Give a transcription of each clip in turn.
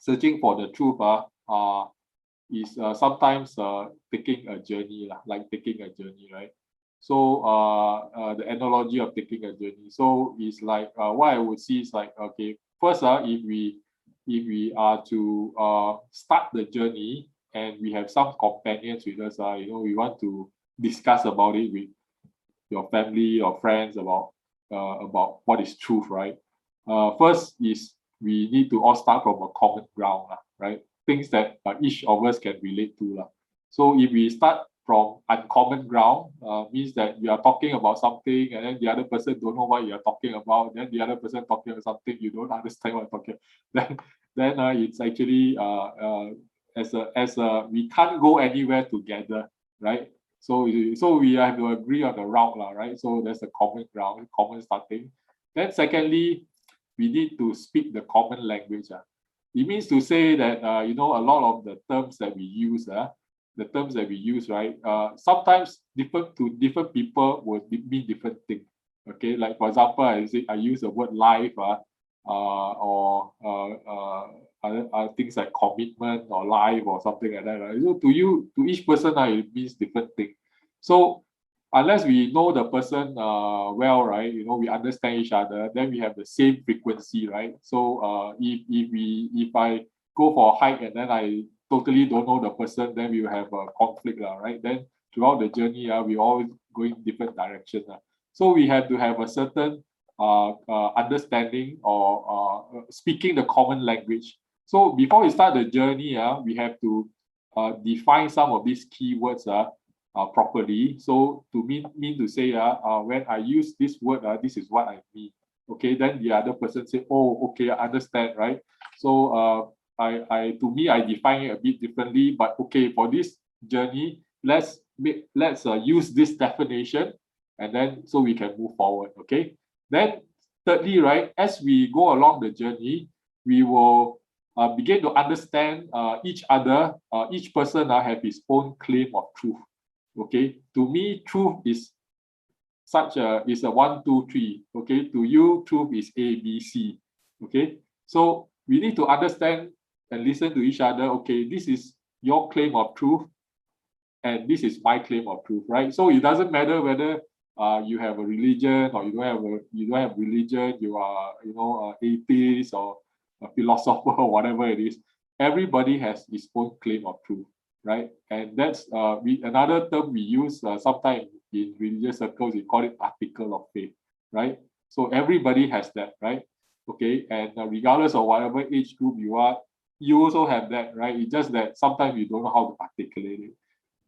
searching for the truth is sometimes taking a journey, like taking a journey, right? So the analogy of taking a journey. So it's like what I would see is like, okay, first if we are to start the journey and we have some companions with us, we want to discuss about it with your family or friends about what is truth, right? First is we need to all start from a common ground, right? Things that each of us can relate to. So if we start from uncommon ground, means that we are talking about something and then the other person don't know what you are talking about, then the other person talking about something you don't understand what you're talking, then it's actually we can't go anywhere together, right? So we have to agree on the route, right? So there's a common ground, common starting. Then secondly, we need to speak the common language. It means to say that a lot of the terms that we use, right? Sometimes different people would mean different things. Okay, like for example, I use the word life, or other things like commitment or life or something like that. Right? So to each person, it means different thing. So unless we know the person well, right? We understand each other, then we have the same frequency, right? So if I go for a hike and then I totally don't know the person, then we will have a conflict, right? Then throughout the journey, we always going different directions. So we have to have a certain understanding or speaking the common language. So before we start the journey, we have to define some of these keywords properly. So to mean to say, when I use this word, this is what I mean. Okay, then the other person say, oh, okay, I understand, right? So to me, I define it a bit differently, but okay, for this journey, let's use this definition, and then so we can move forward. Okay. Then thirdly, right, as we go along the journey, we will begin to understand each other. Each person have his own claim of truth. Okay, to me, truth is a 1, 2, 3. Okay, to you, truth is A, B, C. Okay, so we need to understand and listen to each other. Okay, this is your claim of truth, and this is my claim of truth, right? So it doesn't matter whether you have a religion or you don't have religion, you are atheist or a philosopher or whatever it is. Everybody has his own claim of truth, right? And that's another term we use sometimes in religious circles. We call it article of faith, right? So everybody has that, right? Okay, and regardless of whatever age group you are, you also have that, right? It's just that sometimes you don't know how to articulate it.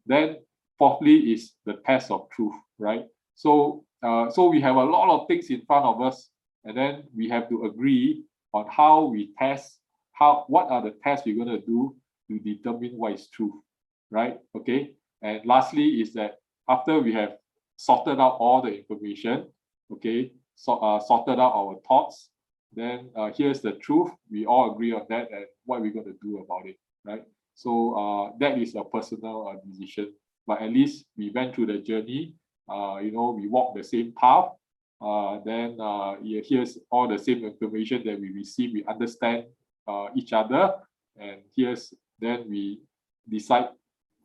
Then fourthly is the test of truth, right? So we have a lot of things in front of us, and then we have to agree on how we test, what are the tests we're going to do to determine what is truth, right? Okay. And lastly is that after we have sorted out all the information, okay, sorted out our thoughts, then here's the truth. We all agree on that and what we're going to do about it, right? So that is a personal decision, but at least we went through the journey. We walked the same path. Then here's all the same information that we receive. We understand each other, and then we decide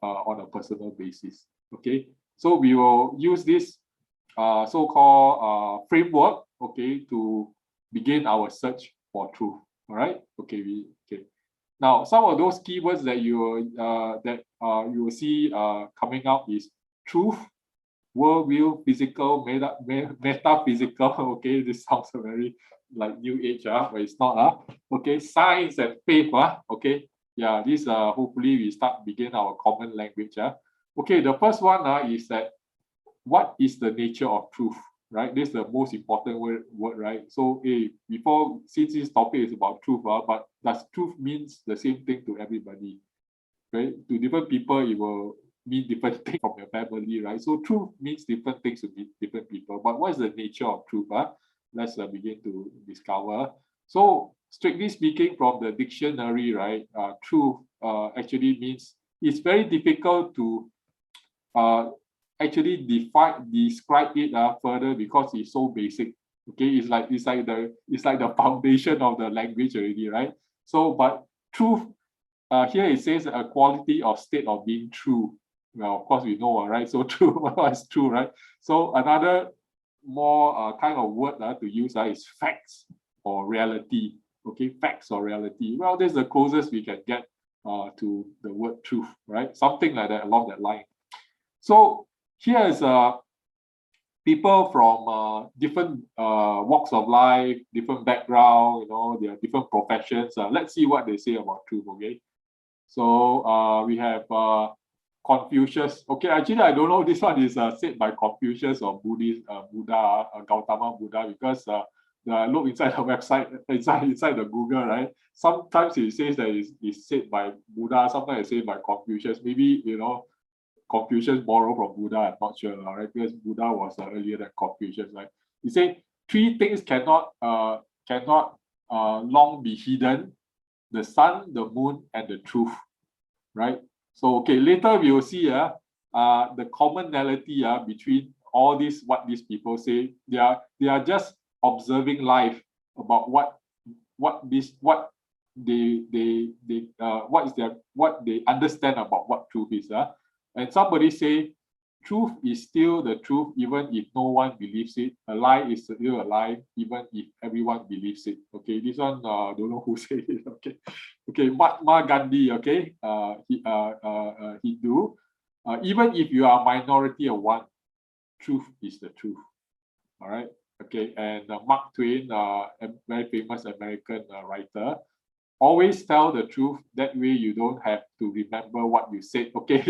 on a personal basis. Okay, so we will use this so-called framework, okay, to begin our search for truth. All right. Okay. Now, some of those keywords that you will see coming out is truth, worldview, physical, metaphysical. Okay, this sounds very like new age, but it's not. Okay, science and faith. Okay, yeah, this hopefully we begin our common language. Okay, the first one is that what is the nature of truth? Right, this is the most important word, right? So, since this topic is about truth, but does truth means the same thing to everybody? Right, to different people, it will mean different things from your family, right? So, truth means different things to different people. But what is the nature of truth? Let's begin to discover. So, strictly speaking, from the dictionary, right, truth actually means it's very difficult to actually describe it further because it's so basic. Okay, it's like the foundation of the language already, right? So, but truth, here it says a quality or state of being true. Well, of course we know, right? So true, what is true, right? So another more kind of word to use is facts or reality. Okay, facts or reality. Well, this is the closest we can get to the word truth, right? Something like that along that line. So here is people from different walks of life, different background, you know, their different professions. Let's see what they say about truth, okay? So we have Confucius. Okay, actually, I don't know this one is said by Confucius or Buddha, Gautama Buddha, because look inside the website, inside the Google, right? Sometimes it says that it's said by Buddha, sometimes it's said by Confucius. Maybe, you know, Confucius borrowed from Buddha, I'm not sure, right? Because Buddha was earlier than Confucius, right? He said three things cannot long be hidden: the sun, the moon, and the truth, right? So okay, later we will see the commonality between all these, what these people say. They are just observing life about what they understand about what truth is. And somebody say truth is still the truth even if no one believes it. A lie is still a lie even if everyone believes it. Okay, this one don't know who said it. Okay, Mahatma Gandhi. Okay, Hindu. Even if you are a minority of one, truth is the truth. All right. Okay, and Mark Twain, a very famous American writer, always tell the truth. That way you don't have to remember what you said. Okay,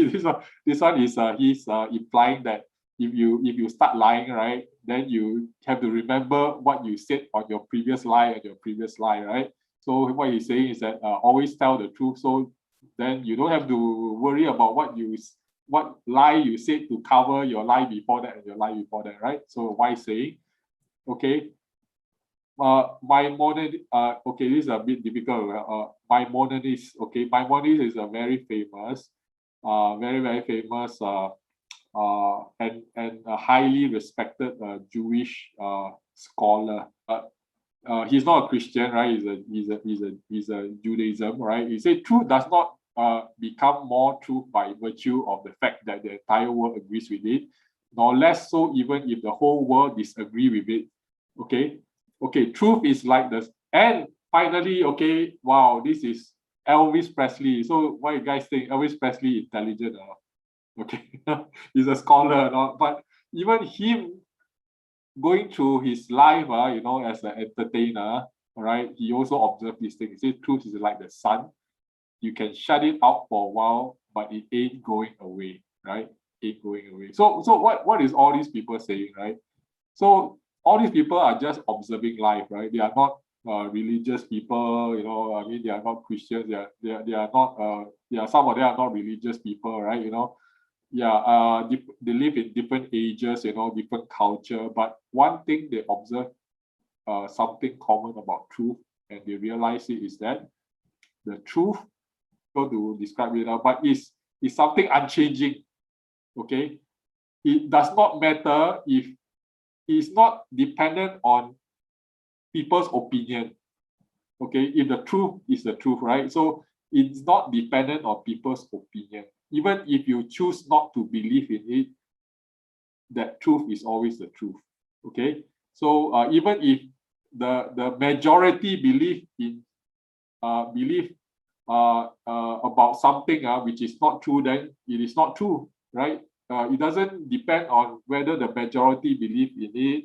this one is he's implying that if you start lying, right, then you have to remember what you said on your previous lie and your previous lie, right? So what he's saying is that always tell the truth, so then you don't have to worry about what lie you said to cover your lie before that and your lie before that, right? So why saying? Okay. Maimonides, okay, this is a bit difficult. Maimonides, okay, Maimonides is a very famous, very famous, and a highly respected Jewish scholar. He's not a Christian, right? He's a Judaism, right? He said truth does not become more true by virtue of the fact that the entire world agrees with it, nor less so even if the whole world disagree with it. Okay, truth is like this. And finally, okay, wow, this is Elvis Presley. So what you guys think? Elvis Presley intelligent or not? Okay, he's a scholar, but even him going through his life, you know, as an entertainer, all right, he also observed these things. He said truth is like the sun. You can shut it out for a while, but it ain't going away, right? Ain't going away. So what is all these people saying, right? So all these people are just observing life, right? They are not religious people, you know. I mean, they are not Christians. They are not. Some of them are not religious people, right? You know, they live in different ages, you know, different culture. But one thing they observe, something common about truth, and they realize it is that the truth, go to describe it now, but is something unchanging. Okay, it does not matter if it's not dependent on people's opinion. Okay, if the truth is the truth, right? So it's not dependent on people's opinion. Even if you choose not to believe in it, that truth is always the truth. Okay, so even if the majority believe about something which is not true, then it is not true, right? It doesn't depend on whether the majority believe in it,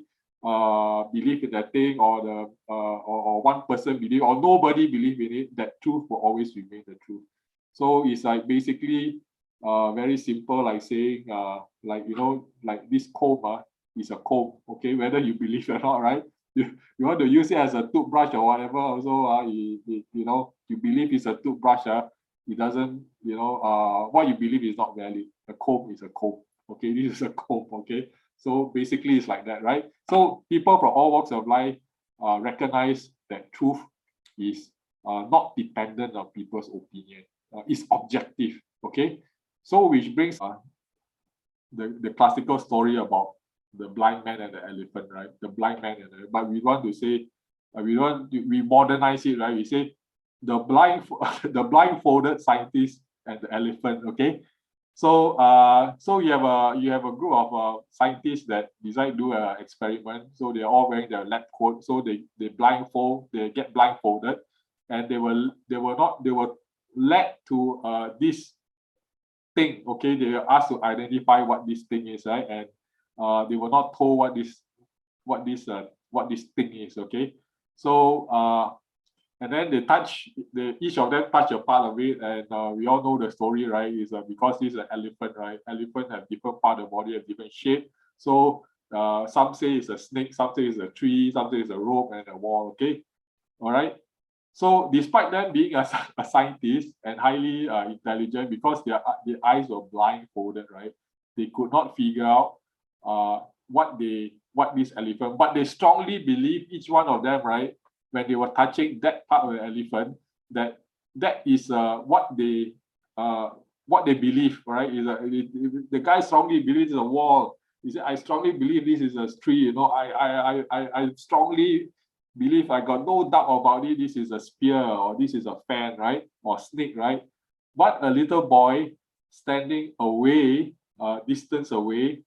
believe in that thing, or or one person believe, or nobody believe in it. That truth will always remain the truth. So it's like basically very simple, like saying like, you know, like this comb is a comb, okay, whether you believe or not, right? You want to use it as a toothbrush or whatever, also you know, you believe it's a toothbrush, it doesn't, you know, what you believe is not valid. A comb is a comb, okay, this is a comb, okay. So basically it's like that, right? So people from all walks of life recognize that truth is not dependent on people's opinion. It's objective, okay. So which brings the classical story about the blind man and the elephant, right? The blind man and but we want to say, we modernize it, right? We say the blindfolded scientist and the elephant. Okay, so so you have a group of scientists that decide to do an experiment. So they're all wearing their lab coat. So they get blindfolded, and they were led to this thing. Okay, they were asked to identify what this thing is, right? And they were not told what this thing is. Okay, so and then each of them touch a part of it, and we all know the story, right? Is because this is an elephant, right? Elephant have different part of the body, have different shape. So some say it's a snake, some say it's a tree, some say it's a rope and a wall. Okay, all right. So despite them being a scientist and highly intelligent, because their eyes were blindfolded, right? They could not figure out what this elephant, but they strongly believe, each one of them, right, when they were touching that part of the elephant, that is what they believe, right? The guy strongly believes it's a wall. He said, I strongly believe this is a tree. You know, I strongly believe, I got no doubt about it, this is a spear, or this is a fan, right? Or snake, right? But a little boy standing away, distance away,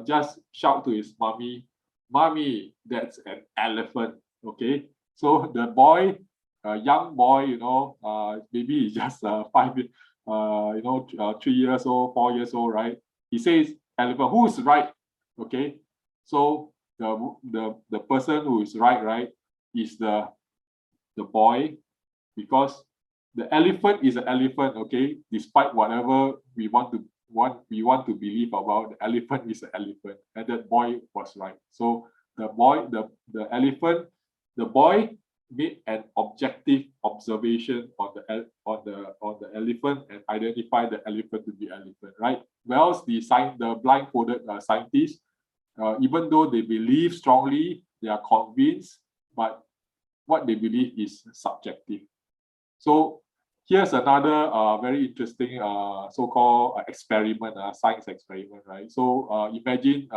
just shout to his mommy, "Mommy, that's an elephant." Okay, so the boy, a young boy, maybe he's just 3 years old, 4 years old, right? He says elephant. Who's right? Okay, so the person who is right, is the boy, because the elephant is an elephant. Okay, despite whatever we want to believe about, the elephant is an elephant, and that boy was right. So the boy made an objective observation on the elephant and identified the elephant to be elephant, right? Whereas the blindfolded scientists, even though they believe strongly, they are convinced, but what they believe is subjective. So here's another very interesting so-called experiment, science experiment, right? So imagine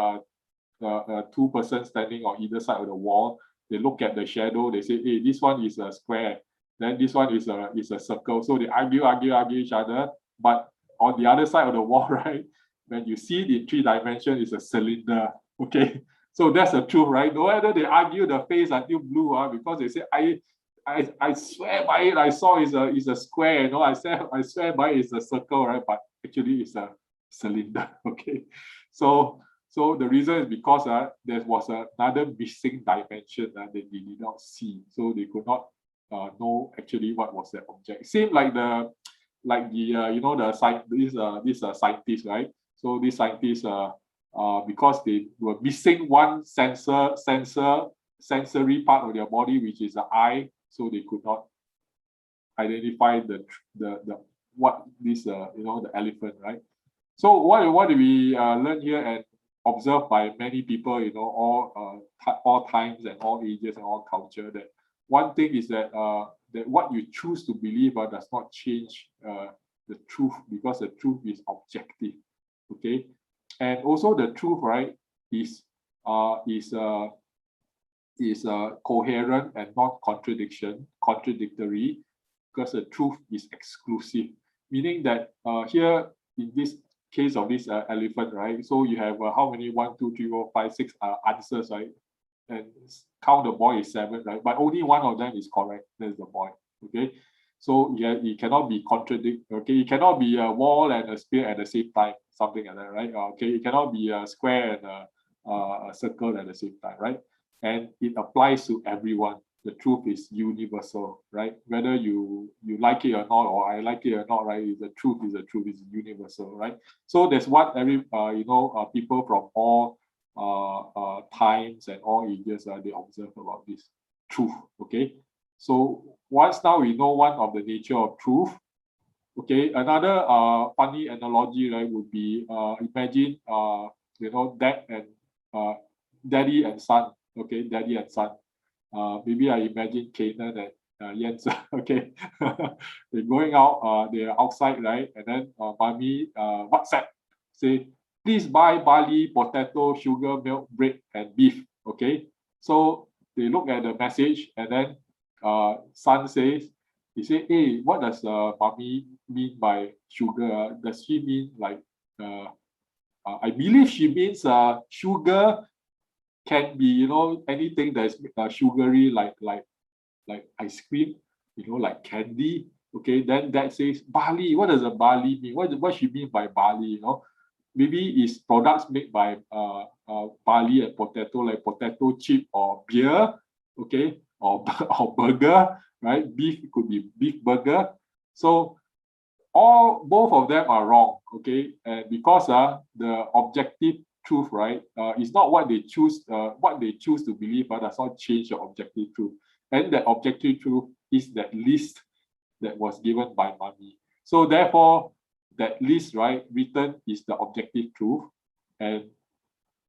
two persons standing on either side of the wall. They look at the shadow. They say, "Hey, this one is a square. Then this one is a circle." So they argue each other. But on the other side of the wall, right, when you see it in 3 dimensions, it's a cylinder. Okay, so that's the truth, right? No matter they argue the face until blue, because they say, I swear by it, I saw it's a square, I swear by it, it's a circle, right? But actually it's a cylinder. Okay, so the reason is because there was another missing dimension that they did not see, so they could not know actually what was that object. Same like this scientist, right? So these scientists, because they were missing one sensory part of their body, which is the eye, so they could not identify the elephant, right? So what do we learn here and observe by many people, all times and all ages and all culture, that one thing is that that what you choose to believe does not change the truth, because the truth is objective. Okay, and also the truth, right, is coherent and not contradictory, because the truth is exclusive, meaning that here in this case of this elephant, right, so you have how many 1 2 3 4 5 6 answers, right, and count the boy is 7, right, but only one of them is correct. That's the boy. Okay, so yeah, it cannot be okay, it cannot be a wall and a spear at the same time, something like that, right? Okay, it cannot be a square and a circle at the same time, right? And it applies to everyone. The truth is universal, right? Whether you like it or not, or I like it or not, right? The truth is the truth, is universal, right? So that's what people from all times and all ages they observe about this truth. Okay, so once now we know one of the nature of truth. Okay, another funny analogy, right, would be imagine dad and daddy and son. Okay, daddy and son. Maybe I imagine Canaan and Jens. Okay, they're going out. They're outside, right? And then mommy WhatsApp say, "Please buy barley, potato, sugar, milk, bread, and beef." Okay, so they look at the message, and then son says, He say, hey, what does mommy mean by sugar? Does she mean like I believe she means sugar can be, you know, anything that's sugary, like ice cream, you know, like candy. Okay, then that says barley. What does a barley mean? What she mean by barley? You know, maybe it's products made by barley and potato, like potato chip or beer. Okay, or or burger, right? Beef, it could be beef burger. So both of them are wrong. Okay, and because the objective truth, right, is not what they choose to believe, but does not change the objective truth. And the objective truth is that list that was given by mommy. So therefore, that list, right, written is the objective truth, and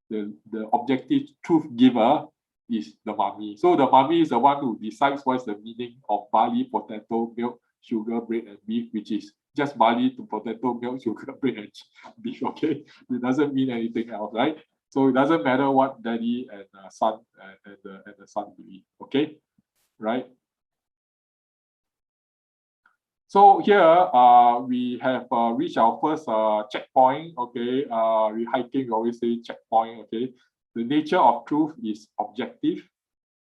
the objective truth giver is the mommy. So the mommy is the one who decides what's the meaning of barley, potato, milk, sugar, bread, and beef, which is just barley to potato, milk, sugar, bread, and beef. Okay, it doesn't mean anything else, right? So it doesn't matter what daddy and son and the son believe. Okay, right? So here we have reached our first checkpoint. Okay, we hiking, we always say checkpoint. Okay, the nature of truth is objective,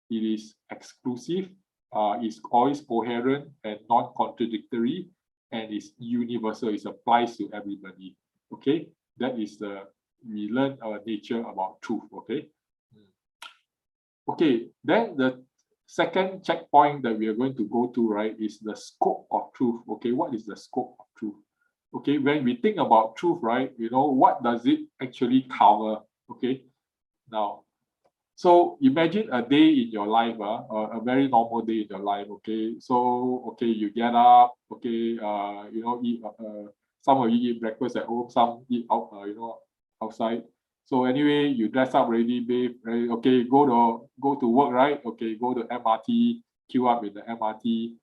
it is exclusive, is always coherent and non-contradictory, and is universal. It applies to everybody. Okay, that is we learn our nature about truth. Okay. Okay, then the second checkpoint that we are going to go to, right, is the scope of truth. Okay, what is the scope of truth? Okay, when we think about truth, right, you know, what does it actually cover? Okay, now, so imagine a day in your life, a very normal day in your life. Okay, so okay, you get up, okay, you know, eat. Some of you eat breakfast at home, some eat out, you know, outside. So anyway, you dress up ready, babe. Ready, okay, go to work, right? Okay, go to MRT, queue up in the MRT.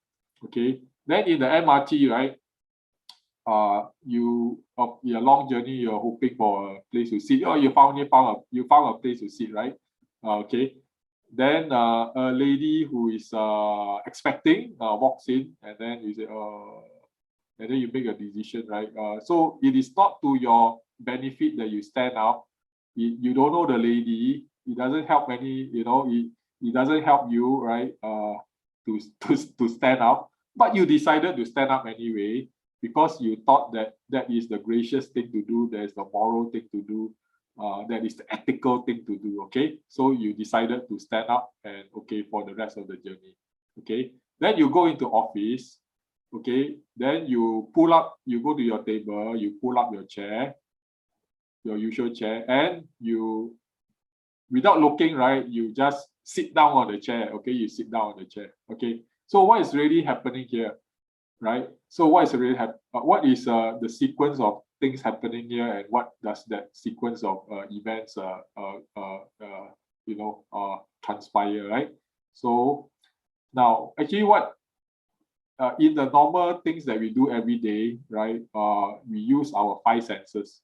Okay, then in the MRT, right? You your long journey, you're hoping for a place to sit. Oh, you found a place to sit, right? Okay. Then a lady who is expecting walks in, and then you say, and then you make a decision, right? So it is not to your benefit that you stand up. You don't know the lady. It doesn't help any, you know, it doesn't help you, right? To stand up, but you decided to stand up anyway because you thought that that is the gracious thing to do. There's the moral thing to do. That is the ethical thing to do. Okay, so you decided to stand up and okay for the rest of the journey. Okay, then you go into office. Okay, then you go to your table, you pull up your chair, your usual chair, and you, without looking, right, you just sit down on the chair. Okay, you sit down on the chair. Okay, so what is really happening here, right? So what is really what is the sequence of things happening here, and what does that sequence of events transpire, right? So now actually what in the normal things that we do every day, right? We use our five senses,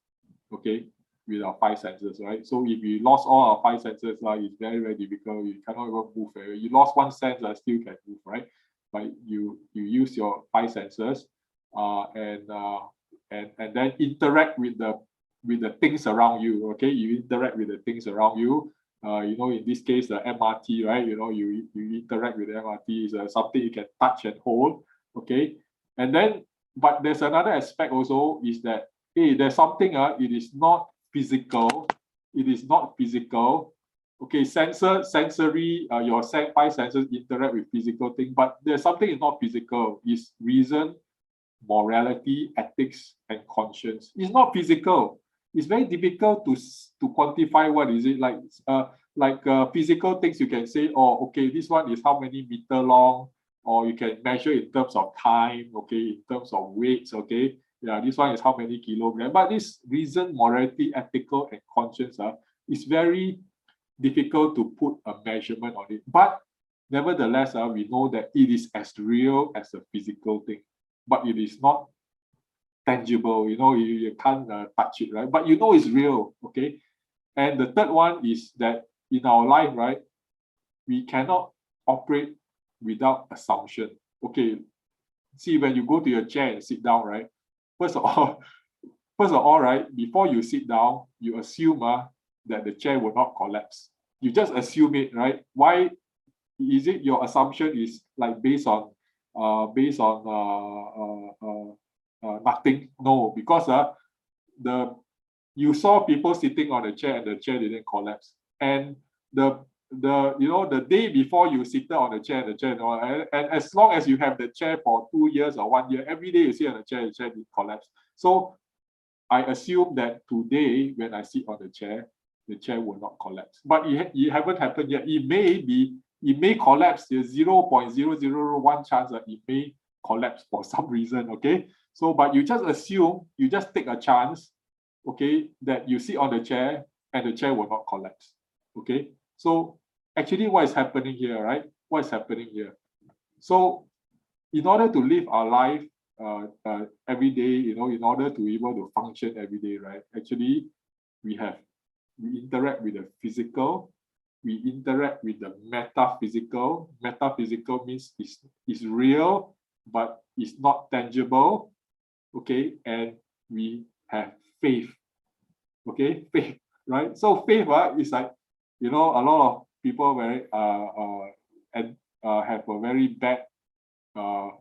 okay, with our five senses, right? So if you lost all our five senses, it's very, very difficult. You cannot even move. You lost one sense, still can move, right? But you use your five senses, and then interact with the things around you. Okay, you interact with the things around you. You know, in this case, the MRT, right? You know, you interact with the MRT is something you can touch and hold. Okay, and then, but there's another aspect also is that hey, there's something. It is not physical. It is not physical. Okay, sensory. Your five senses interact with physical thing, but there's something is not physical. Is reason, morality, ethics, and conscience. It's not physical. It's very difficult to quantify what is it like. Physical things you can say, oh, okay, this one is how many meter long, or you can measure in terms of time, okay, in terms of weights, okay. Yeah, this one is how many kilograms. But this reason, morality, ethical, and conscience is very difficult to put a measurement on it. But nevertheless, we know that it is as real as a physical thing, but it is not tangible. You know, you can't touch it, right? But you know it's real, okay? And the third one is that in our life, right, we cannot operate without assumption. Okay, see, when you go to your chair and sit down, right? First of all, right, before you sit down, you assume that the chair will not collapse. You just assume it, right? Why is it your assumption is like based on nothing? No, because you saw people sitting on the chair and the chair didn't collapse. And the day before you sit on the chair, and as long as you have the chair for 2 years or 1 year, every day you sit on the chair didn't collapse. So I assume that today, when I sit on the chair will not collapse. But it haven't happened yet. It may collapse. There's 0.001 chance that it may collapse for some reason. Okay. So, but you just assume, you just take a chance, okay, that you sit on the chair and the chair will not collapse. Okay. So actually, what is happening here, right? What is happening here? So, in order to live our life every day, in order to be able to function every day, right? Actually, we interact with the physical, we interact with the metaphysical. Metaphysical means it's real, but it's not tangible. Okay, and we have faith. Okay, faith, right? So faith is like, a lot of people have a very bad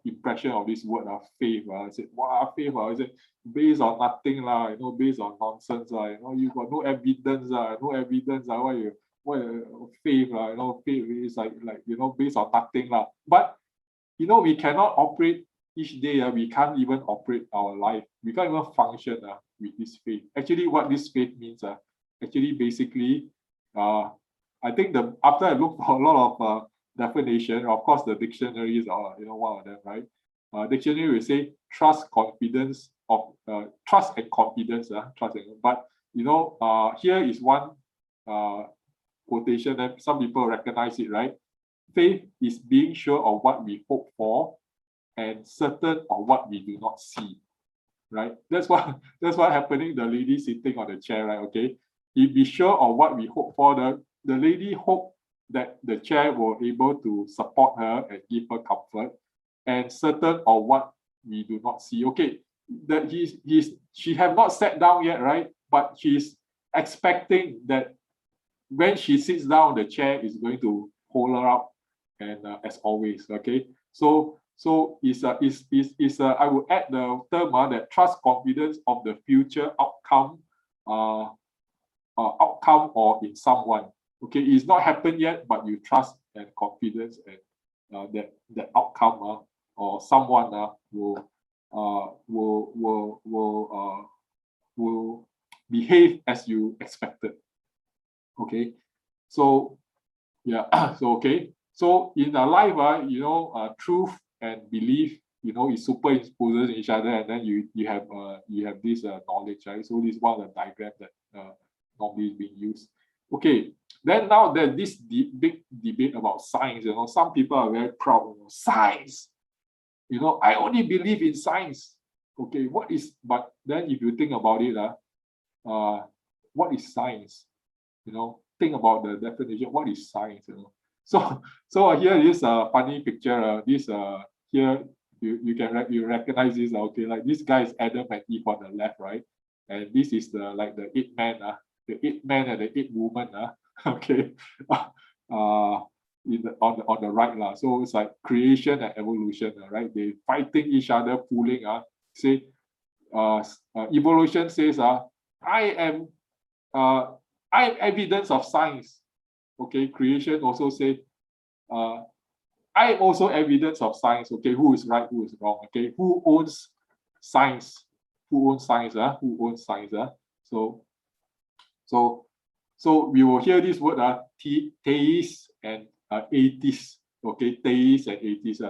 impression of this word of faith. I said, wow, faith is it based on nothing lah, based on nonsense lah, you got no evidence what faith lah, faith is like based on nothing lah. But we cannot operate each day. We can't even operate our life. We can't even function with this faith. Actually, what this faith means actually basically, I think after I look for a lot of definition, of course the dictionaries are one of them, right? Dictionary will say trust and confidence, but here is one quotation that some people recognize it, right? Faith is being sure of what we hope for and certain of what we do not see, right? That's what happening. The lady sitting on the chair, right? Okay, be sure of what we hope for. The lady hoped that the chair will able to support her and give her comfort, and certain of what we do not see. Okay, that she have not sat down yet, right? But she's expecting that when she sits down, the chair is going to hold her up, and as always, okay. So I would add the term that trust confidence of the future outcome, or in someone. Okay, it's not happened yet, but you trust and confidence and that outcome or someone will behave as you expected. Okay, so yeah, so okay, so in our life, truth and belief, is superimposes each other, and then you have this knowledge, right? So this is one of the diagrams that normally is being used. Okay, then now there's this big debate about science. Some people are very proud. Science. I only believe in science. Okay, but then if you think about it, what is science? Think about the definition. What is science? So here is a funny picture. Here you recognize this. Okay, like this guy is Adam and Eve on the left, right? And this is the 8 man. The 8 men and the 8 women, okay, on the right, so it's like creation and evolution, right? They fighting each other, pulling. Say, evolution says, I am evidence of science. Okay, creation also say, I am also evidence of science. Okay, who is right, who is wrong? Okay, who owns science? Who owns science? Who owns science? So we will hear this word theist and atheist. Okay, theist and atheist.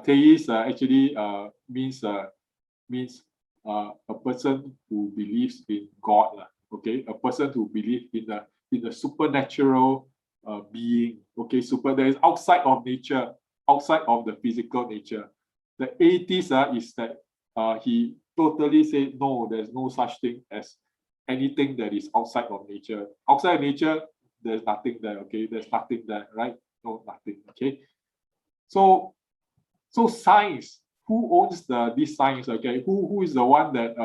Theist actually means a person who believes in God. Okay, a person who believes in the supernatural being. Okay, that is outside of nature, outside of the physical nature. The atheist is that he totally said no, there's no such thing as anything that is outside of nature. Outside of nature, there's nothing there. Okay, there's nothing there, right? No, nothing. Okay. So science. who owns this science? Okay, who is the one that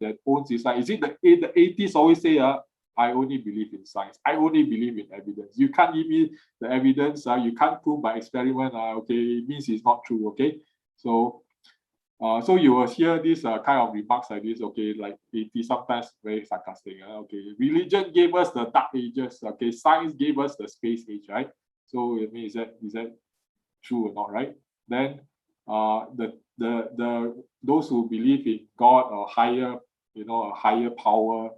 that owns this science? Is it the atheists always say, I only believe in science. I only believe in evidence. You can't give me the evidence. You can't prove by experiment. Okay, it means it's not true. Okay, so so you will hear this kind of remarks like this. Okay, like it is sometimes very sarcastic. Okay, religion gave us the dark ages. Okay, science gave us the space age. Right. So I mean, is that true or not? Right. Then those who believe in God or higher, a higher power.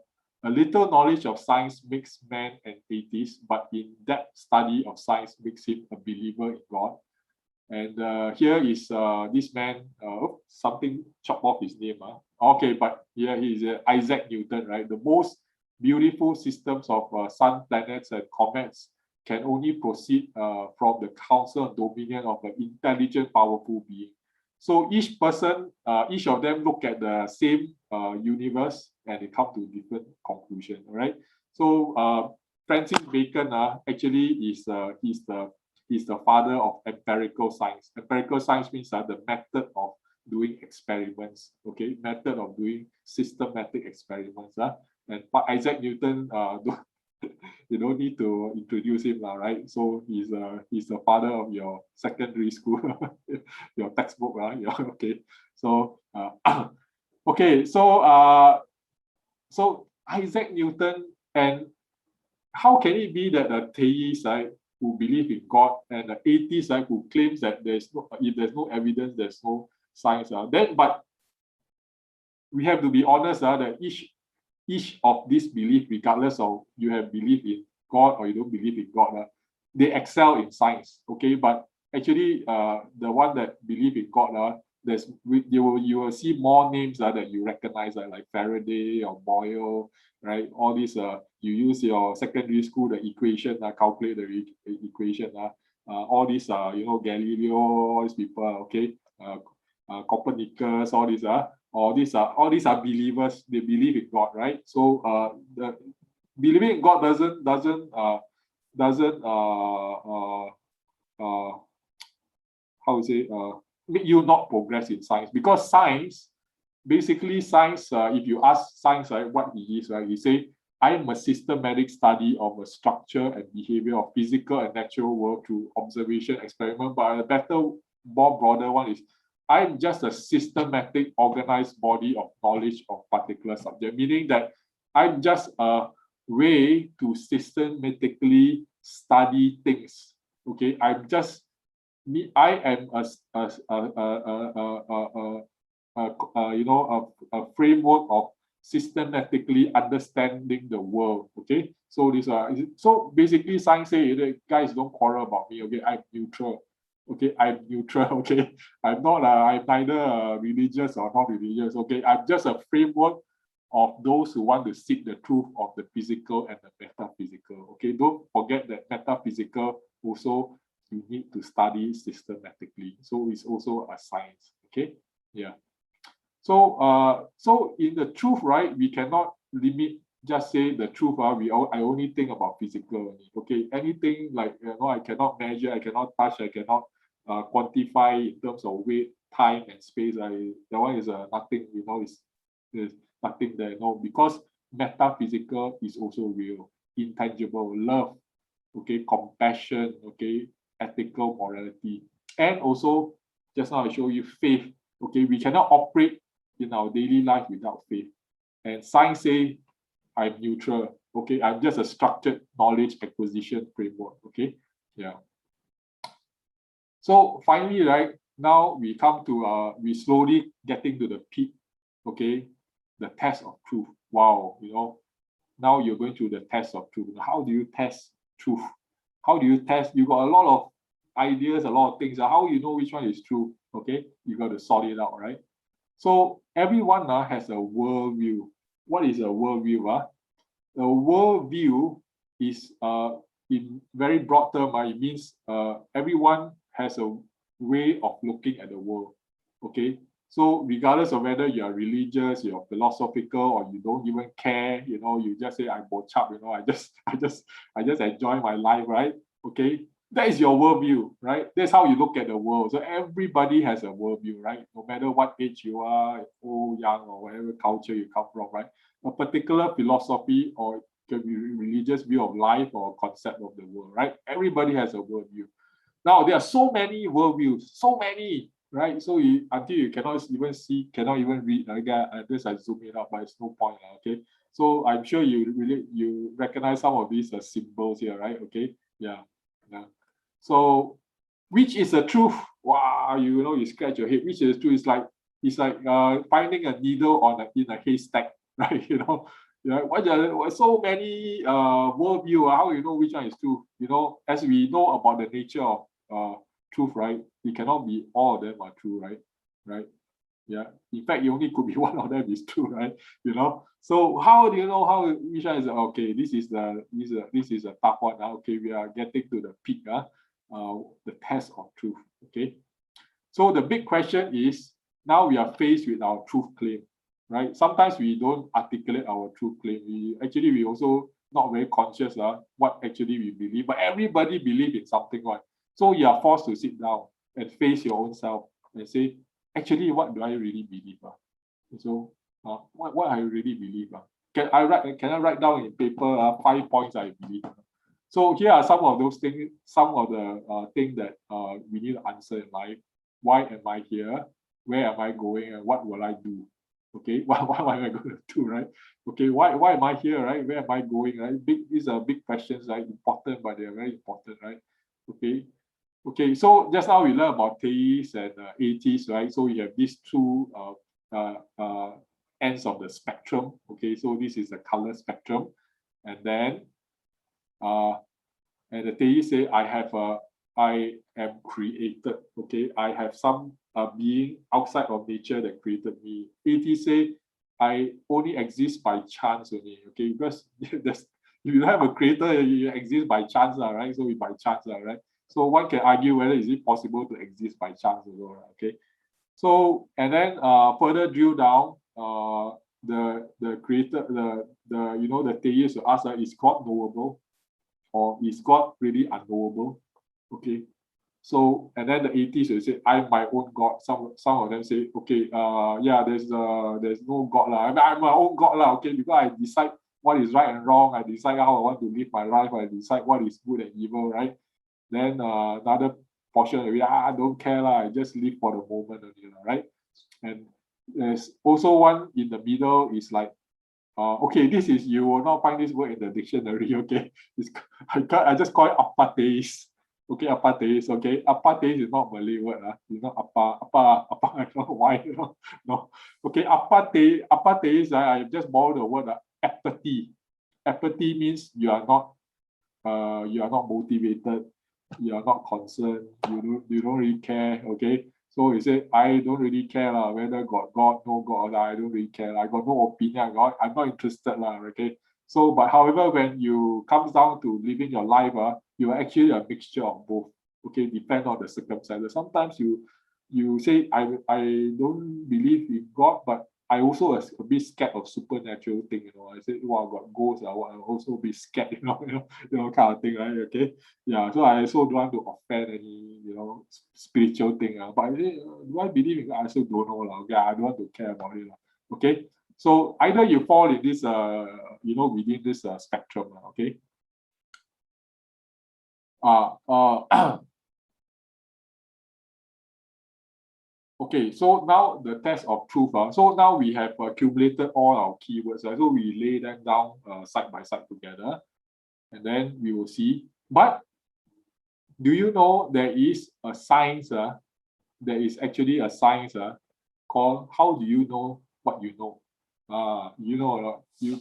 A little knowledge of science makes man an atheist, but in-depth study of science makes him a believer in God. And here is this man, something chopped off his name. Okay, but here he is Isaac Newton, right? The most beautiful systems of sun, planets, and comets can only proceed from the counsel and dominion of an intelligent, powerful being. So each person, each of them look at the same universe and they come to different conclusion. All right. So Francis Bacon actually is he's the father of empirical science. Empirical science means the method of doing experiments. Okay, method of doing systematic experiments. And Isaac Newton, you don't need to introduce him, right? So he's the father of your secondary school, your textbook, right? Yeah, okay. So okay, so Isaac Newton, and how can it be that the theists, right, who believe in God, and the atheists, right, who claims that if there's no evidence, there's no science, then but we have to be honest, that each of these belief, regardless of you have belief in God or you don't believe in God, they excel in science. Okay, but actually, the one that believe in God, you will see more names that you recognize, like Faraday or Boyle, right? All these you use your secondary school the equation, calculate the equation, all these Galileo, all these people, okay, Copernicus, all these all these are believers. They believe in God, right? So the believing in God doesn't how to say make you not progress in science, because science, basically science, if you ask science, right, what he is, right, he say, I am a systematic study of a structure and behavior of physical and natural world through observation, experiment. But a better, more broader one is, I'm just a systematic, organized body of knowledge of particular subject, meaning that I'm just a way to systematically study things. Okay, I am a framework of systematically understanding the world. Okay, so so basically science say, guys, don't quarrel about me. Okay, I'm neutral. Okay, I'm neutral. Okay, I'm neither religious or not religious. Okay, I'm just a framework of those who want to seek the truth of the physical and the metaphysical. Okay, don't forget that metaphysical also you need to study systematically. So it's also a science. Okay, yeah. So in the truth, right, we cannot just say the truth. I only think about physical. Okay, anything like I cannot measure, I cannot touch, I cannot quantify in terms of weight, time, and space. That one is nothing. Is nothing there. Because metaphysical is also real, intangible, love. Okay, compassion. Okay, ethical morality, and also just now I show you faith. Okay, we cannot operate in our daily life without faith. And science say I'm neutral. Okay, I'm just a structured knowledge acquisition framework. Okay, yeah. So finally, right now we come to we slowly getting to the peak. Okay, the test of truth. Wow, now you're going through the test of truth. How do you test truth? How do you test? You got a lot of ideas, a lot of things. How you know which one is true? Okay, you got to sort it out, right? So everyone has a worldview. What is a worldview? A worldview is in very broad term. It means everyone has a way of looking at the world. Okay, so regardless of whether you are religious, you're philosophical, or you don't even care, you just say I'm bo chap, I just enjoy my life, right? Okay, That is your worldview, right? That's how you look at the world. So everybody has a worldview, right? No matter what age you are, old, young, or whatever culture you come from, right? A particular philosophy or can be religious view of life or concept of the world, right? Everybody has a worldview. Now there are so many worldviews, so many, right? So until you cannot even see, cannot even read, like this I zoom it out, but it's no point, okay? So I'm sure you recognize some of these symbols here, right? Okay, yeah. So, which is the truth? Wow, you scratch your head. Which is the truth? It's like finding a needle in a haystack, right? Yeah. What so many worldview? How you know which one is true? As we know about the nature of truth, right? It cannot be all of them are true, right? Right. Yeah. In fact, it only could be one of them is true, right? So how do you know which one is okay? This is a tough one. Okay, we are getting to the peak. The test of truth. Okay. So the big question is now we are faced with our truth claim, right? Sometimes we don't articulate our truth claim. We also not very conscious what actually we believe, but everybody believes in something, right? So you are forced to sit down and face your own self and say, actually, what do I really believe? So what I really believe? Can I write down in paper 5 points I believe? So here are some of those things, some of the things that we need to answer in life. Why am I here? Where am I going? And what will I do? Okay, what am I going to do, right? Okay, why am I here, right? Where am I going, right? These are big questions, right? Important, but they're very important, right? Okay, so just now we learned about theists and atheists, right? So we have these two ends of the spectrum. Okay, so this is the color spectrum, and then and the theist say I am created. Okay, I have some being outside of nature that created me. Atheists say I only exist by chance only. Okay, because if you have a creator, you exist by chance, right? So we by chance, right? So one can argue whether is it possible to exist by chance also, okay? So and then further drill down, the creator, the theist will ask, is God knowable, or is God really unknowable? Okay. So and then the atheists will say, I'm my own God. Some of them say, okay, yeah, there's no God lah. I'm my own God lah. Okay, because I decide what is right and wrong. I decide how I want to live my life. I decide what is good and evil, right? Then another portion of it, I don't care lah. I just live for the moment only, right? And there's also one in the middle is like, okay, you will not find this word in the dictionary. Okay, I just call it apatheist. Okay, apatheist. Okay, apatheist is not Malay word. It's not apa. I don't know why. No. Okay, apatheist. I just borrow the word apathy. Apathy means you are not motivated, you are not concerned, you don't really care. Okay, so he said, I don't really care whether God, no God, I don't really care. I got no opinion. I'm not interested okay. So, but however, when you comes down to living your life, you are actually a mixture of both. Okay, depend on the circumstances. Sometimes you say I don't believe in God, but I also was a bit scared of supernatural thing. I said, wow, got ghosts. I will also be scared. Kind of thing, right? Okay, yeah. So I also don't want to offend any spiritual thing. But I say, do I believe in God? I also don't know Okay, I don't want to care about it Okay, so either you fall in this within this spectrum Okay. Okay, so now the test of truth. So now we have accumulated all our keywords. So we lay them down side by side together, and then we will see. But do you know there is a science? There is actually a science called how do you know what you know?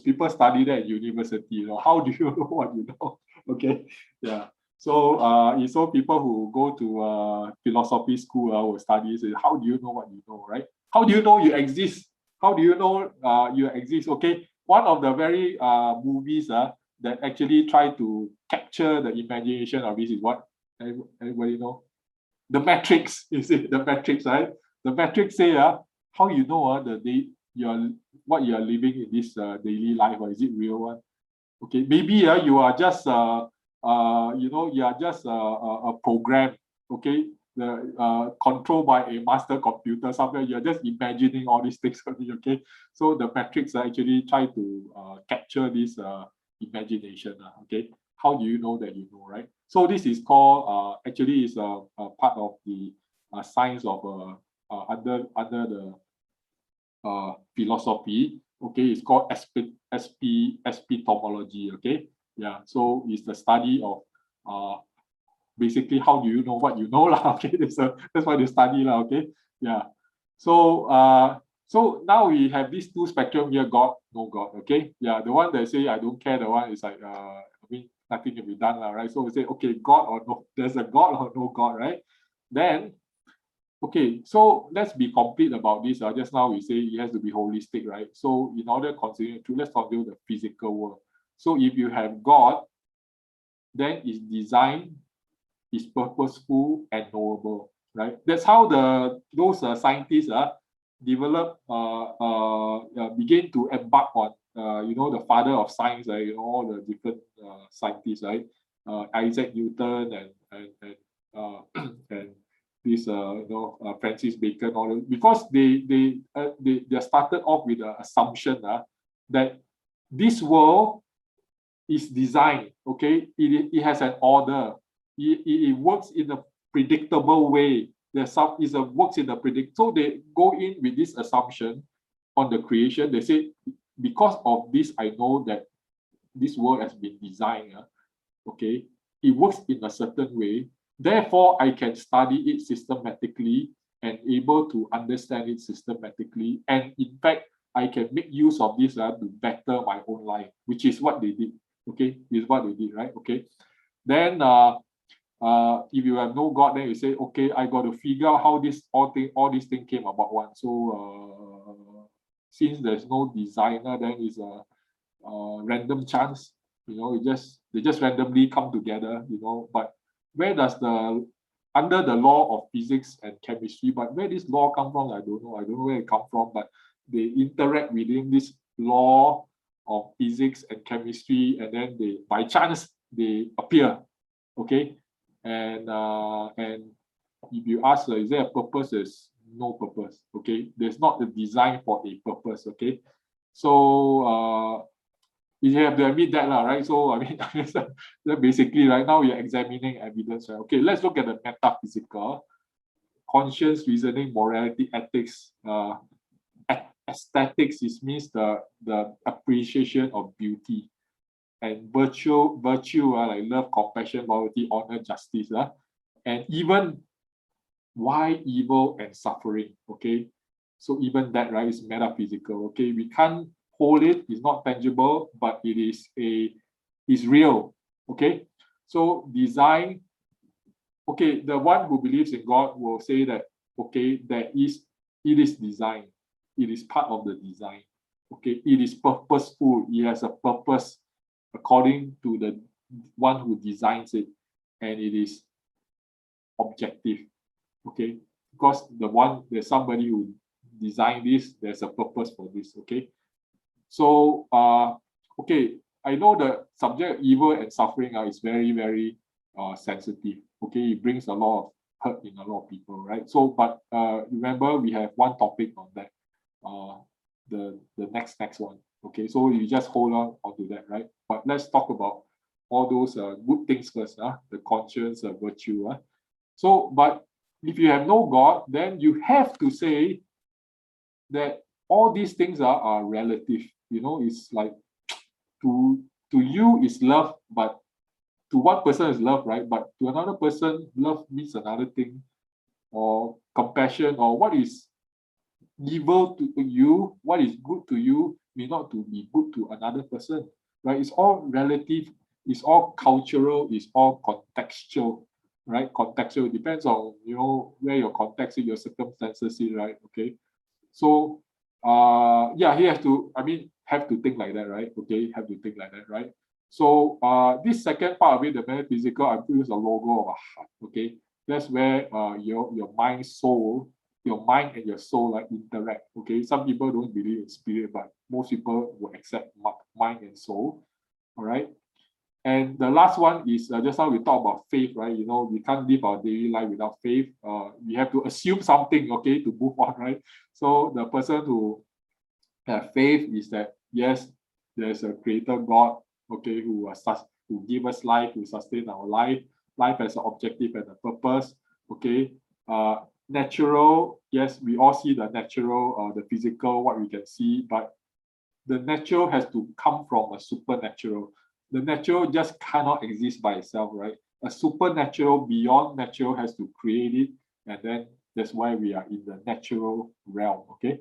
People study that at university. How do you know what you know? Okay, yeah. So so people who go to philosophy school will study how do you know what you know, right? How do you know you exist? How do you know you exist? Okay, one of the very movies that actually try to capture the imagination of this is what? Everybody know? The Matrix. You see the Matrix, right? The Matrix say how you know what you are living in this daily life, or is it real one? Okay, maybe you are just you are just a program, okay, controlled by a master computer somewhere. You're just imagining all these things only, okay. So the metrics actually try to capture this imagination, okay. How do you know that you know, right? So this is called actually is a part of the science of under the philosophy, okay. It's called epistemology, okay. Yeah, so it's the study of basically how do you know what you know lah, okay. That's why they study lah, okay. Yeah, so now we have these two spectrum here, God, no God, okay. Yeah, the one that say I don't care, the one is like I mean nothing can be done lah, right? So we say okay, God or no, there's a God or no God, right? Then okay, so let's be complete about this. Just now we say it has to be holistic, right? So in order to consider truth, let's consider the physical world. So if you have God, then it's designed, is purposeful and knowable, right? That's how those scientists develop begin to embark on the father of science, right? All the different scientists, right? Isaac Newton and this Francis Bacon, all because they started off with the assumption that this world is designed, okay. It has an order. It works in a predictable way. There's some is a works in a predict. So they go in with this assumption on the creation. They say because of this, I know that this world has been designed. Okay, it works in a certain way. Therefore, I can study it systematically and able to understand it systematically. And in fact, I can make use of this to better my own life, which is what they did. Okay, is what they did, right? Okay. Then if you have no God, then you say, okay, I got to figure out how all these things came about one. So since there's no designer, then it's a random chance. They just randomly come together. But where does under the law of physics and chemistry, but where this law come from, I don't know. I don't know where it come from, but they interact within this law of physics and chemistry, and then they by chance they appear, okay. And if you ask, is there a purpose? There's no purpose, okay. There's not a design for a purpose, okay. So you have to admit that, right? So I mean, basically, right now you're examining evidence, right? Okay, let's look at the metaphysical, conscience, reasoning, morality, ethics. Aesthetics means the appreciation of beauty, and virtue like love, compassion, loyalty, honor, justice, and even why evil and suffering. Okay, so even that, right, is metaphysical. Okay, we can't hold it, it's not tangible, but is real. Okay, so design. Okay, the one who believes in God will say that okay, it is design, it is part of the design. Okay, it is purposeful, it has a purpose according to the one who designs it, and it is objective. Okay, because there's somebody who designed this, there's a purpose for this. Okay, so okay, I know the subject evil and suffering is very, very sensitive. Okay, it brings a lot of hurt in a lot of people, right? So but remember, we have one topic on that, the next one. Okay, so you just hold on onto that, right? But let's talk about all those good things first, the conscience, virtue. So but if you have no God, then you have to say that all these things are relative. It's like to you is love, but to one person is love, right? But to another person, love means another thing, or compassion, or what is evil to you, what is good to you may not to be good to another person, right? It's all relative, it's all cultural, it's all contextual, right? Contextual depends on where your context is, your circumstances is, right? Okay, so yeah, he has to, have to think like that, right? Okay, have to think like that, right? So this second part of it, the metaphysical, I use a logo of a heart. Okay, that's where your mind, soul, your mind and your soul interact. Okay, some people don't believe in spirit, but most people will accept mind and soul. All right. And the last one is just now we talk about faith, right? You know, we can't live our daily life without faith. We have to assume something, okay, to move on, right? So the person who have faith is that yes, there's a creator God, okay, who give us life, who sustain our life. Life has an objective and a purpose, okay. Natural, yes, we all see the natural, the physical, what we can see, but the natural has to come from a supernatural. The natural just cannot exist by itself, right? A supernatural beyond natural has to create it, and then that's why we are in the natural realm, okay?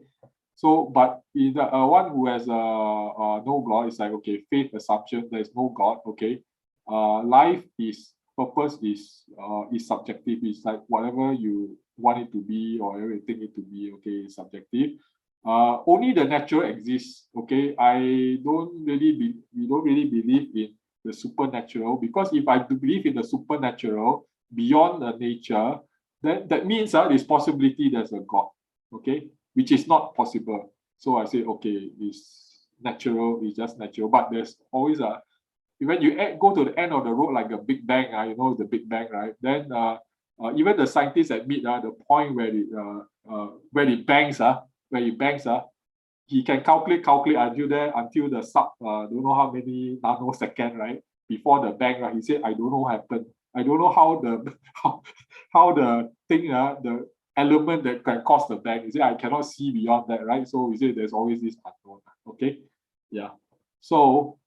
So, but in the one who has no God, it's like, okay, faith assumption, there is no God, okay? Life is, purpose is subjective. It's like whatever you want it to be or whatever you think it to be, okay, is subjective. Only the natural exists, okay? We don't really believe in the supernatural, because if I do believe in the supernatural beyond the nature, then that means there's possibility there's a God, okay? Which is not possible. So I say, okay, it's natural, it's just natural, but there's always when you go to the end of the road, like a Big Bang, you know, the Big Bang, right? Then even the scientists admit the point where it bangs, he can calculate until the sub don't know how many nanosecond, right? Before the bang, right? He said, I don't know what happened. I don't know how the how the thing, the element that can cause the bang. He said, I cannot see beyond that, right? So he said there's always this unknown. Okay. Yeah. So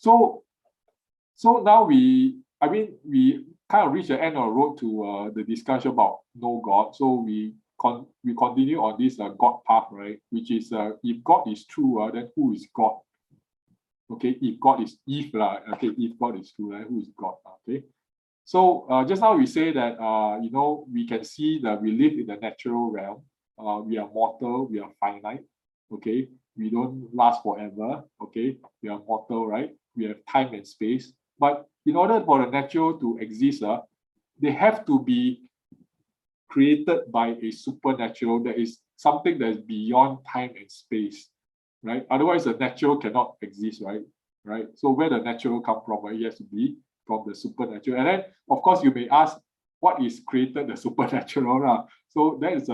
now we kind of reach the end of the road to the discussion about no God. So we continue on this God path, right? Which is if God is true, then who is God? Okay, if God is okay, if God is true, right? Who is God? Okay. So just now we say that you know, we can see that we live in the natural realm. We are mortal, we are finite. Okay, we don't last forever. Okay, we are mortal, right? We have time and space. But in order for the natural to exist, they have to be created by a supernatural. That is something that is beyond time and space, right? Otherwise, the natural cannot exist, right? Right. So where the natural come from? Right? It has to be from the supernatural. And then, of course, you may ask, what is created the supernatural? So that is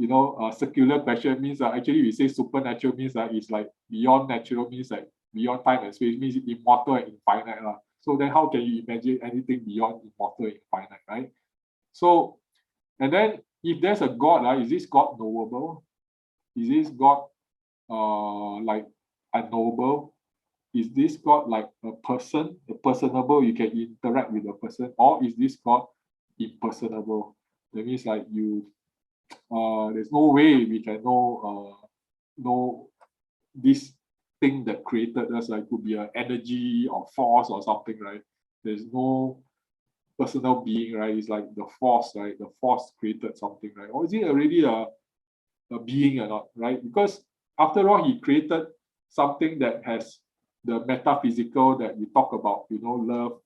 you know, a circular question. Means actually we say supernatural means that it's like beyond natural, means like beyond time and space, means immortal and infinite. So then how can you imagine anything beyond immortal and infinite, right? So, and then if there's a God, is this God knowable? Is this God like unknowable? Is this God like a person, a personable, you can interact with a person, or is this God impersonable? That means like there's no way we can know this thing that created us. Like could be an energy or force or something, right? There's no personal being, right? It's like the force, right? The force created something, right? Or is it already a being or not, right? Because after all, he created something that has the metaphysical that we talk about, you know, love,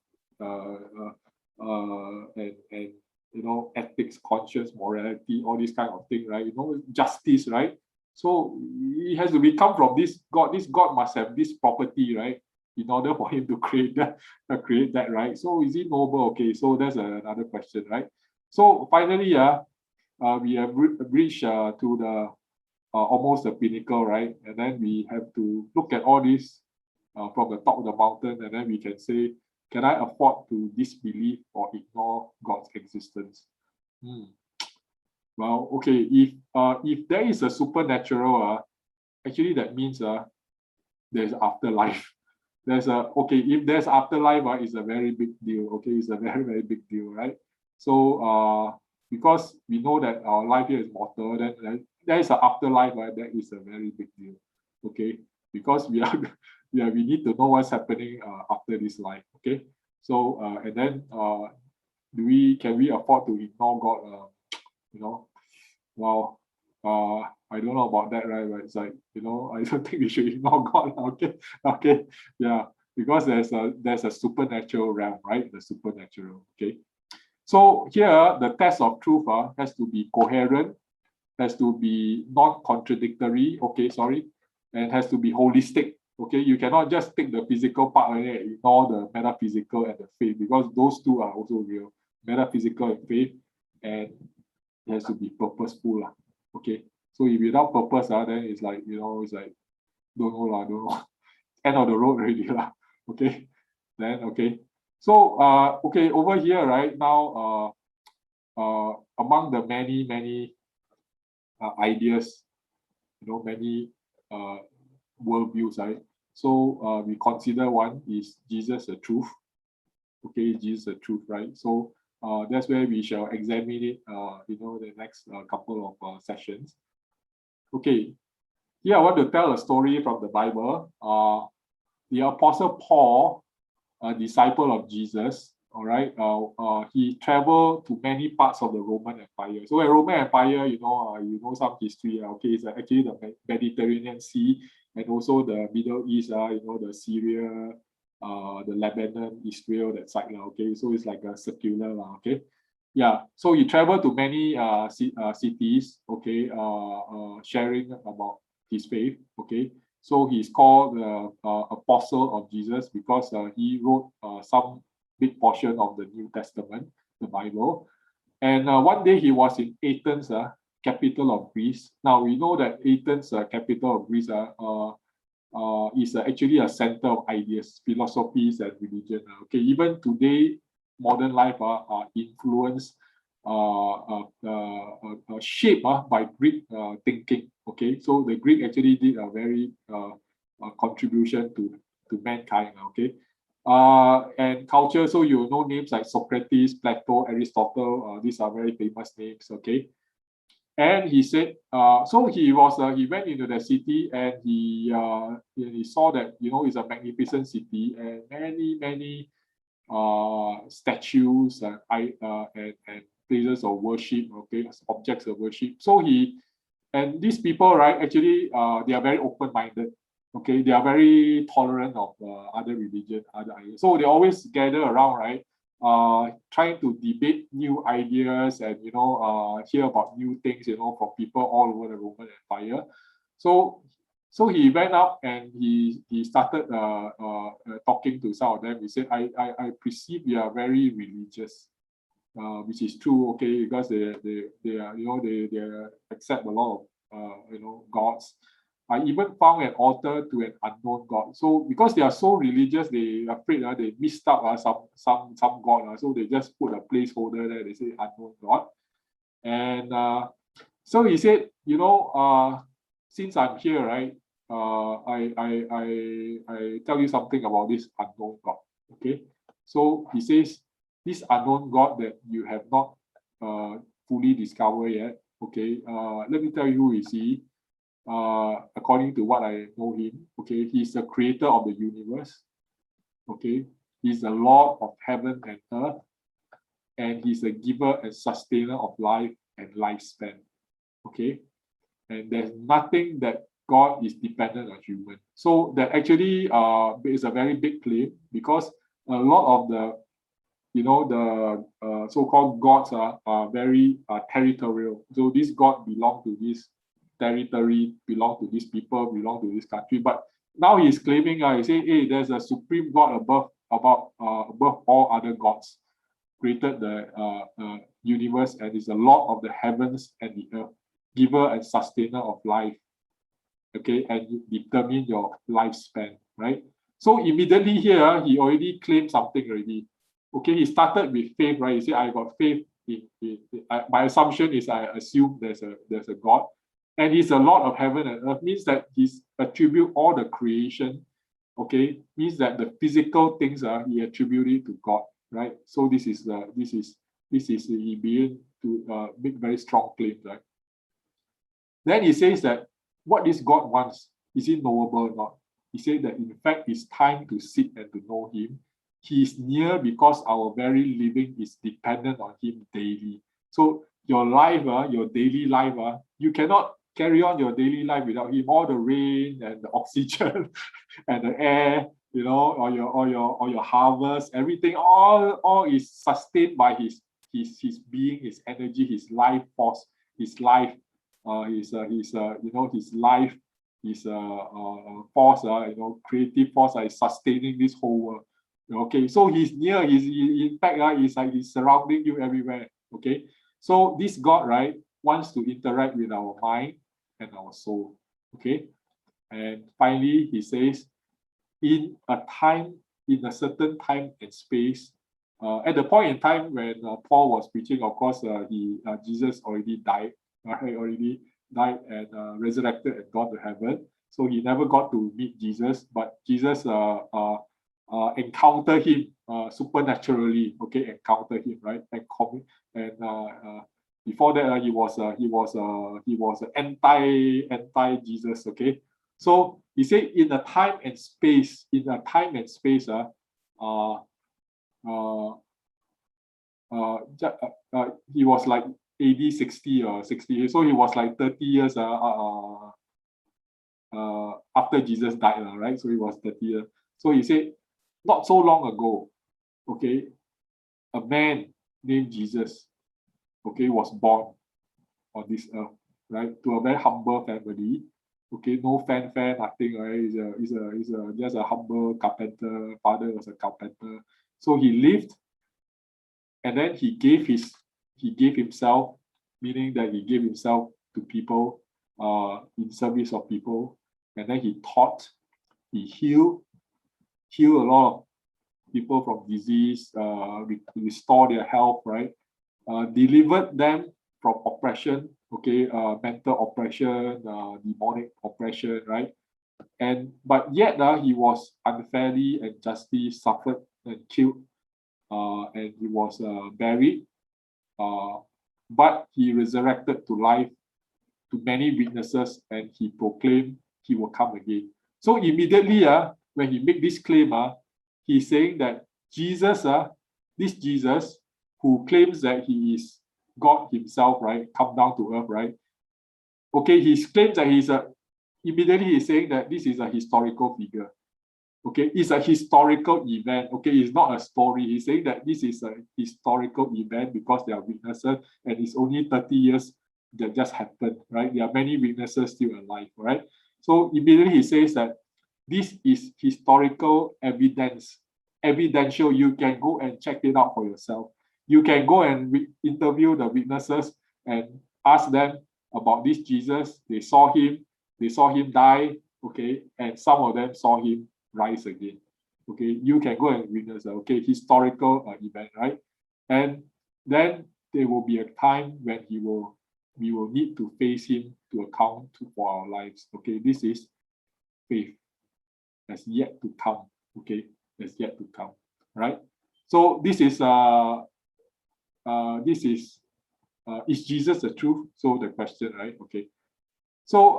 and you know, ethics, conscience, morality, all these kind of thing, right? You know, justice, right? So it has to come from this God. This God must have this property, right? In order for him to create that, right? So is it noble? Okay, so that's another question, right? So finally, we have reached to the almost the pinnacle, right? And then we have to look at all this from the top of the mountain, and then we can say, can I afford to disbelieve or ignore God's existence? Well, okay, if there is a supernatural, actually that means there's afterlife. If there's afterlife, it's a very big deal. Okay, it's a very, very big deal, right? So because we know that our life here is mortal, then there is an afterlife, right? That is a very big deal. Okay, because we need to know what's happening after this life. Okay, so and then can we afford to ignore God? You know, well, I don't know about that, right? But it's like, you know, I don't think we should ignore God. Okay, yeah, because there's a supernatural realm, right? The supernatural. Okay, so here the test of truth has to be coherent, has to be non-contradictory. Okay, sorry, and has to be holistic. Okay, you cannot just take the physical part and then ignore the metaphysical and the faith, because those two are also real, metaphysical and faith, and it has to be purposeful. Okay, so if without purpose, then it's like, it's like, don't know, end of the road already. Okay, then, okay. So, okay, over here, right now, among the many ideas, many worldviews, right? So we consider one is Jesus the truth. Okay, Jesus the truth, right? So that's where we shall examine it, the next couple of sessions. Okay, here I want to tell a story from the Bible. The Apostle Paul, a disciple of Jesus, all right, he traveled to many parts of the Roman Empire. So the Roman Empire, you know some history. Okay, it's actually the Mediterranean Sea and also the Middle East. The Syria, the Lebanon, Israel, that side. Okay, so it's like a circular. Okay, yeah. So he traveled to many cities. Okay, sharing about his faith. Okay. So he's called the Apostle of Jesus because he wrote some big portion of the New Testament, the Bible. And one day he was in Athens, capital of Greece. Now we know that Athens, capital of Greece, is actually a center of ideas, philosophies, and religion. Okay, even today, modern life are influenced, shaped by Greek thinking. Okay, so the Greek actually did a very contribution to mankind. Okay, and culture. So you know names like Socrates, Plato, Aristotle. These are very famous names. Okay, and he said, so he went into the city and he saw that it's a magnificent city and many statues and places of worship, okay, objects of worship. So these people, right, actually they are very open-minded. Okay, they are very tolerant of other religion, other ideas. So they always gather around, right, trying to debate new ideas and hear about new things, from people all over the Roman Empire. So he went up and he started talking to some of them. He said, I perceive you are very religious, which is true, okay, because they are, they accept a lot of gods. I even found an altar to an unknown god. So because they are so religious, they are afraid they missed out some god. So they just put a placeholder there. They say unknown god. And so he said, since I'm here, right, I tell you something about this unknown God. Okay, so he says this unknown God that you have not fully discovered yet. Okay, let me tell you who is he. According to what I know him, okay, he's the creator of the universe. Okay, he's the Lord of heaven and earth, and he's the giver and sustainer of life and lifespan. Okay, and there's nothing that God is dependent on human. So that actually is a very big claim, because a lot of the so-called gods are very territorial. So this God belong to this territory, belong to these people, belong to this country. But now he's claiming, he say, hey, there's a supreme God above all other gods, created the universe and is the Lord of the heavens and the earth, giver and sustainer of life. Okay, and you determine your lifespan, right? So immediately here, he already claimed something already. Okay, he started with faith, right? He said, I got faith my assumption is I assume there's a God, and he's a Lord of heaven and earth, means that he's attribute all the creation, okay, means that the physical things he attributed to God, right? So this is he began to make very strong claims, right? Then he says that what this God wants, is it knowable or not? He said that in fact it's time to seek and to know him. He is near because our very living is dependent on him daily. So your life, your daily life, you cannot carry on your daily life without him. All the rain and the oxygen and the air, or your harvest, everything, all is sustained by his being, his energy, his life force, his life, his life force, creative force is sustaining this whole world. Okay, so he's near, in fact, he's like he's surrounding you everywhere. Okay, so this God, right, wants to interact with our mind and our soul. Okay, and finally, he says, in a certain time and space, at the point in time when Paul was preaching, of course, Jesus already died, right? Already died and resurrected and gone to heaven. So he never got to meet Jesus, but Jesus encountered him supernaturally. Okay, encounter him, right? Before that, he was anti Jesus. Okay, so he said in a time and space, he was like AD 60 or 60. So he was like 30 years after Jesus died, right? So he was 30 years. So he said, not so long ago, okay, a man named Jesus, okay, was born on this earth, right? To a very humble family. Okay, no fanfare, nothing, right? He's just a humble carpenter. Father was a carpenter. So he lived, and then he gave himself, meaning that he gave himself to people, in service of people, and then he taught, he healed a lot of people from disease, restore their health, right? Delivered them from oppression, okay, mental oppression, demonic oppression, right? But yet he was unfairly and justly suffered and killed, and he was buried, but he resurrected to life to many witnesses, and he proclaimed he will come again. So immediately, when he made this claim, he's saying that Jesus, this Jesus, who claims that he is God himself, right, come down to earth, right? Okay, he claims that immediately he's saying that this is a historical figure. Okay, it's a historical event. Okay, it's not a story. He's saying that this is a historical event because there are witnesses, and it's only 30 years that just happened, right? There are many witnesses still alive, right? So immediately he says that this is historical evidence, evidential. You can go and check it out for yourself. You can go and interview the witnesses and ask them about this Jesus. They saw him die, okay, and some of them saw him rise again. Okay, you can go and witness okay, historical event, right? And then there will be a time when we will need to face him to account for our lives. Okay, this is faith that's yet to come. Okay, that's yet to come, right? So this is Jesus the truth? So the question, right? Okay. So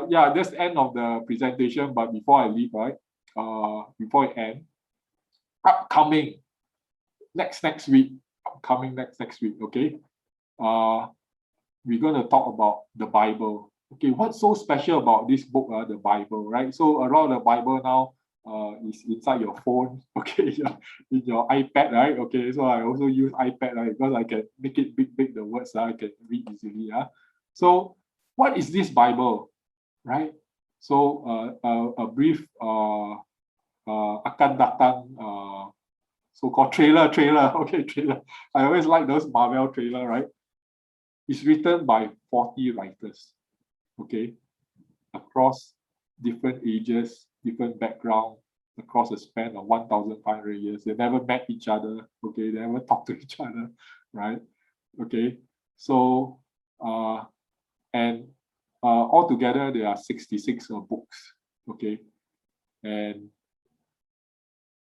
yeah, that's the end of the presentation. But before I leave, right? Before I end, upcoming next week, next week. Okay. We're going to talk about the Bible. Okay, what's so special about this book, the Bible, right? So a lot of the Bible now is inside your phone, okay, in your iPad, right? Okay, so I also use iPad, right, because I can make it big, the words, I can read easily. So what is this Bible, right? So a brief akan datang, so-called trailer, okay, trailer. I always like those Marvel trailer, right? It's written by 40 writers, okay, across different ages, different background, across a span of 1,500 years. They never met each other, okay, they never talked to each other, right? Okay, so and altogether there are 66 books, okay, and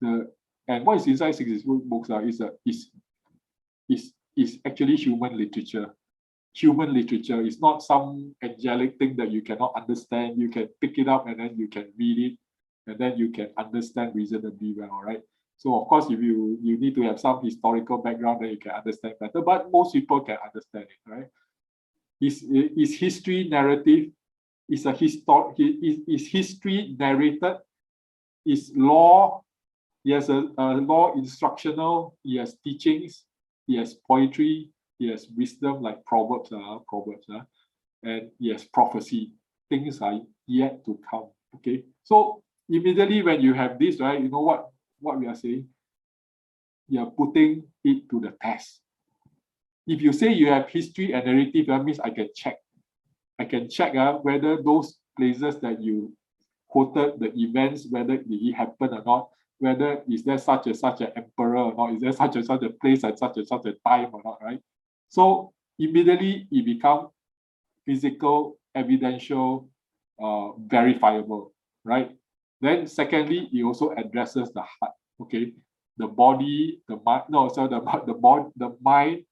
what is inside 66 books is actually human literature. Human literature is not some angelic thing that you cannot understand. You can pick it up and then you can read it, and then you can understand reasonably well, right? So of course, if you need to have some historical background, then you can understand better. But most people can understand it, right? Is history narrative? Is history narrated? Is law? Yes, a law instructional. Yes, teachings. Yes, poetry. Yes, wisdom like proverbs, and yes, prophecy. Things are yet to come. Okay, so immediately when you have this, right, you know what we are saying? You are putting it to the test. If you say you have history and narrative, that means I can check. I can check whether those places that you quoted, the events, whether it happened or not, whether is there such an emperor or not, is there such a place at such a time or not, right? So immediately it becomes physical, evidential, verifiable, right? Then secondly, it also addresses the heart, okay? The body, the mind, no, so the body, the mind,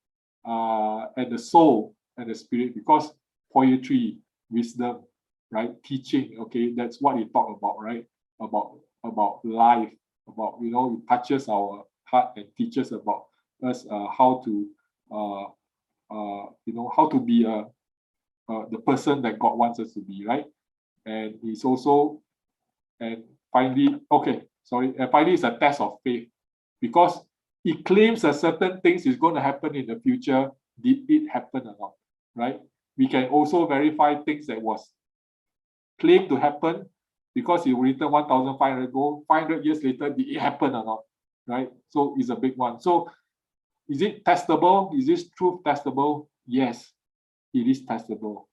and the soul and the spirit, because poetry, wisdom, right? Teaching, okay, that's what you talk about, right? About life, about, you know, it touches our heart and teaches about us, how to you know, how to be the person that God wants us to be, right? And it's also, and finally, okay, sorry, and finally, it's a test of faith, because it claims that certain things is going to happen in the future. Did it happen or not, right? We can also verify things that was claimed to happen because it written 1,500 ago, 500 years later, did it happen or not, right? So it's a big one. So is it testable? Is this truth testable? Yes, it is testable.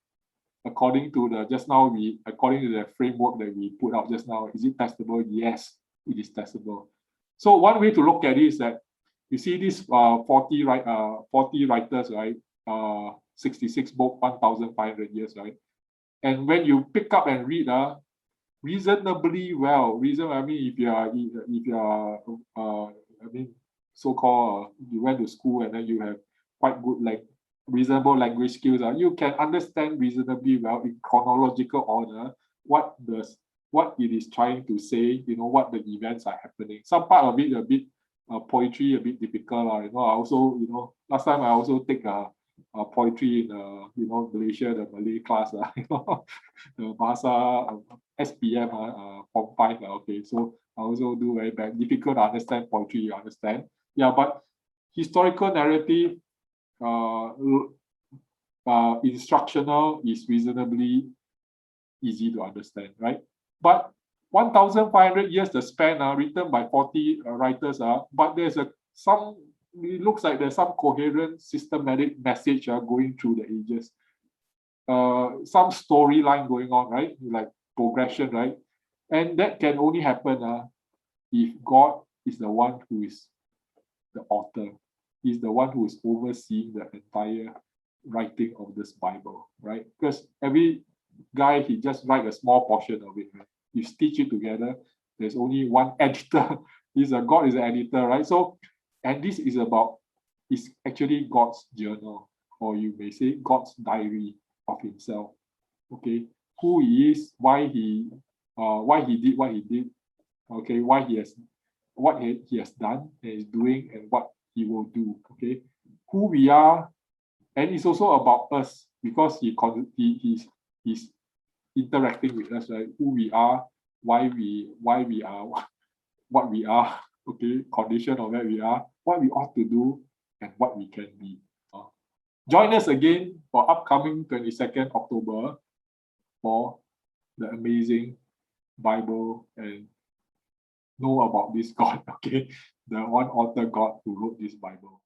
According to the framework that we put out just now, is it testable? Yes, it is testable. So one way to look at it is that you see these 40 writers, right? 66 book, 1,500 years, right? And when you pick up and read, reasonably well. I mean, if you are I mean, so-called you went to school and then you have quite good, like, reasonable language skills, you can understand reasonably well in chronological order what it is trying to say, you know, what the events are happening. Some part of it a bit poetry, a bit difficult. You know, I also, you know, last time I also take poetry in you know, Malaysia, the Malay class, you know, the Bahasa SPM, Form 5. Okay, so I also do very bad, difficult to understand poetry, you understand? Yeah, but historical narrative, instructional is reasonably easy to understand, right? But 1,500 years the span, written by 40 writers, but there's it looks like there's some coherent, systematic message going through the ages. Some storyline going on, right? Like progression, right? And that can only happen if God is the one who is the author. He's the one who is overseeing the entire writing of this Bible, right? Because every guy, he just write a small portion of it, right? You stitch it together, there's only one editor. God is an editor, right? So, and this is actually God's journal, or you may say God's diary of himself. Okay, who he is, why he did what he did, okay, what he has done and is doing, and what he will do. Okay, who we are, and it's also about us, because he's interacting with us, right? Who we are, why we are what we are, okay, condition of where we are, what we ought to do, and what we can be. Join us again for upcoming 22nd October for the amazing Bible and know about this God, okay? The one author God who wrote this Bible.